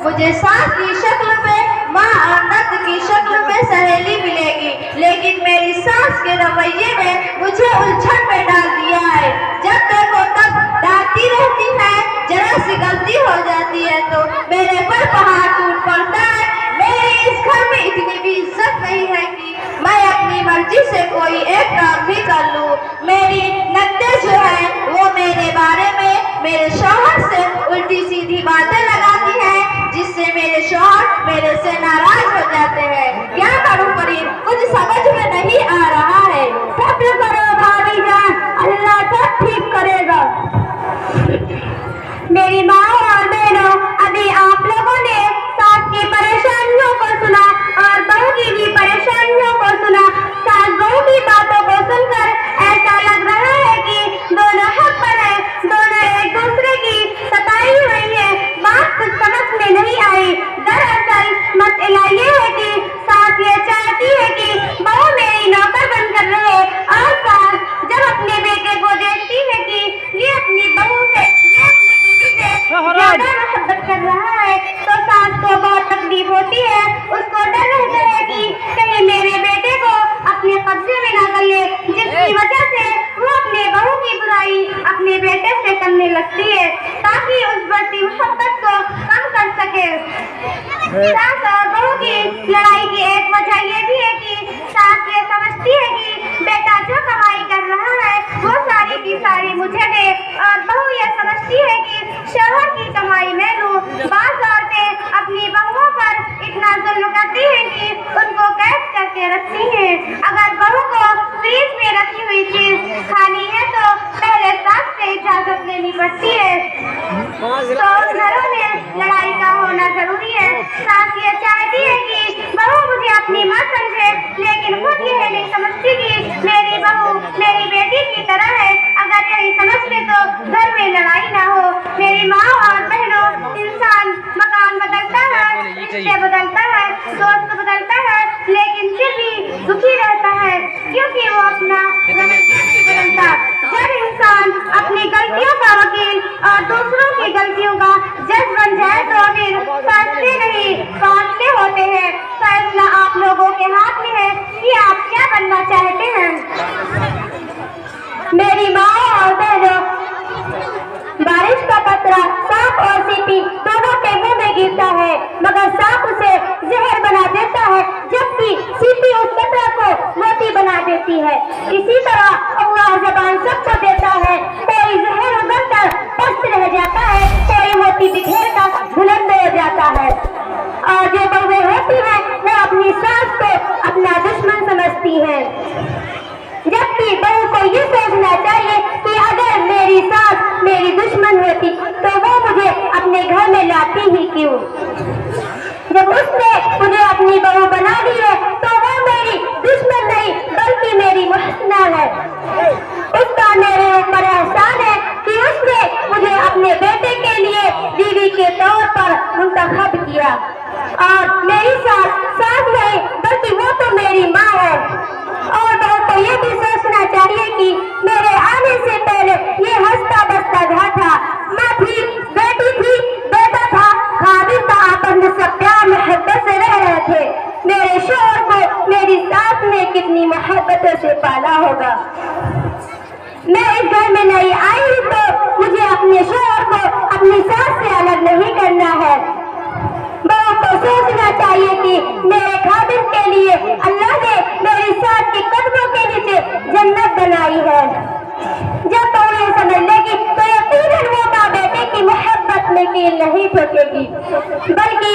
मुझे सास की शक्ल में माँ और नंद की शक्ल में सहेली मिलेगी, लेकिन मेरी सास के रवैये ने मुझे उलझन में डाल दिया है। जब देखो तब डांटती रहती है, जरा सी गलती हो जाती है तो मेरे पर पहाड़ टूट पड़ता है। मेरे इस घर में इतनी भी इज्जत नहीं है कि मैं अपनी मर्जी से कोई एक काम भी कर लूं। मेरी नंदे जो है वो मेरे बारे में मेरे शौहर से उल्टी सीधी बातें लगाती है, जिससे मेरे शौहर मेरे से नाराज हो जाते हैं। क्या करूं परी, कुछ समझ में नहीं आ रहा है। सब्र करो भाभी जान, अल्लाह सब ठीक करेगा। मेरी माँ और बहनों, अभी आप लोगों ने सास की परेशानियों को सुना और बहू की भी परेशानियों को सुना। सास बहू की बातों को सुनकर ऐसा लग रहा है कि दोनों हक पर है, दोनों एक दूसरे की सताई हुई है। बात कुछ समझ में नहीं आई। दरअसल मसला ये है कि सास ये चाहती है कि बहू मेरी नौकर बनकर रहे, और सास जब अपने बेटे को देखती है कि ये अपनी बहू से ज्यादा मोहब्बत कर रहा है तो सास को बहुत तकलीफ होती है। उसको डर रहता है कि कहीं मेरे बेटे को अपने कब्जे में ना कर ले, जिसकी वजह से वो अपने बहू की बुराई अपने बेटे से करने लगती है ताकि उस बढ़ती मोहब्बत को कम कर सके। सास और बहू की लड़ाई की एक वजह ये भी है कि सास ये समझती है कि बेटा जो कमाई कर रहा है वो सारी की सारी मुझे दे, और बहू ये समझती है कि शौहर की कमाई मैं लूं। बात औरतें अपनी बहुओं पर इतना जुल्म करती हैं कि उनको कैद करके रखती हैं। अगर बहू को फ्रीज में रखी हुई चीज खानी है तो पहले सास से इजाजत लेनी पड़ती है। तो घरों में लड़ाई का होना जरूरी है। सास ये चाहती है कि बहू मुझे अपनी माँ समझे, लेकिन खुद ये नहीं समझती कि मेरी बहू मेरी बेटी की तरह है। अगर यही समझ ले तो घर में लड़ाई ना हो। मेरी माँ और बहनों, इंसान मकान बदलता है, रिश्ते बदलता है, दोस्त बदलता है, लेकिन फिर भी दुखी रहता है क्योंकि वो अपना रवैया नहीं बदलता। जब इंसान अपनी गलतियों का वकील और दूसरों की गलतियों का जज बन जाए तो फिर फैसले नहीं फैसले होते हैं। फैसला आप लोगों के हाथ में है कि आप क्या बनना चाहते हैं। मेरी माँ और बहनों, बारिश का कतरा सांप और सीपी दोनों के मुंह में गिरता है, मगर सांप उसे जहर बना देता है, जबकि सीपी उस कतरा को मोती बना देती है। इसी तरह अल्लाह ज़बान सबको देता है, कोई जहर उगलकर पस्त रह जाता है, कोई मोती बिखेर कर बुलंद हो जाता है। और जो बहुएं होती है वो अपनी सास को अपना दुश्मन समझती है, जबकि बहू को ये सोचना चाहिए कि अगर मेरी सास मेरी दुश्मन होती तो वो मुझे अपने घर में लाती ही क्यों। जब उसने मुझे अपनी बहू बना दी है तो वो मेरी दुश्मन नहीं बल्कि मेरी मुहस्सिना है। उसका मेरे ऊपर एहसान है कि उसने मुझे अपने बेटे के लिए बीवी के तौर पर मुंतखब किया दिया। और मेरी सास नहीं बल्कि वो तो मेरी माँ है। और बहू को ये भी सोचना चाहिए कि मेरे आने से पहले ये हंसता बसता घर था, माँ थी, बेटी थी, बेटा था, खादिम था, आपस में सब प्यार मोहब्बत से रह रहे थे। मेरे शौहर को मेरी सास ने कितनी मोहब्बतों से पाला होगा। मैं इस घर में नहीं आई तो मुझे अपने शौहर को अपनी सास से अलग नहीं करना है। बहू को सोचना चाहिए कि मेरे खादिम के लिए अल्लाह ने मेरी सास के कदमों के नीचे जन्नत बनाई है। जब बहू ये समझ लेगी तो यकीनन वो माँ बेटे की मोहब्बत में कील नहीं ठोकेगी, बल्कि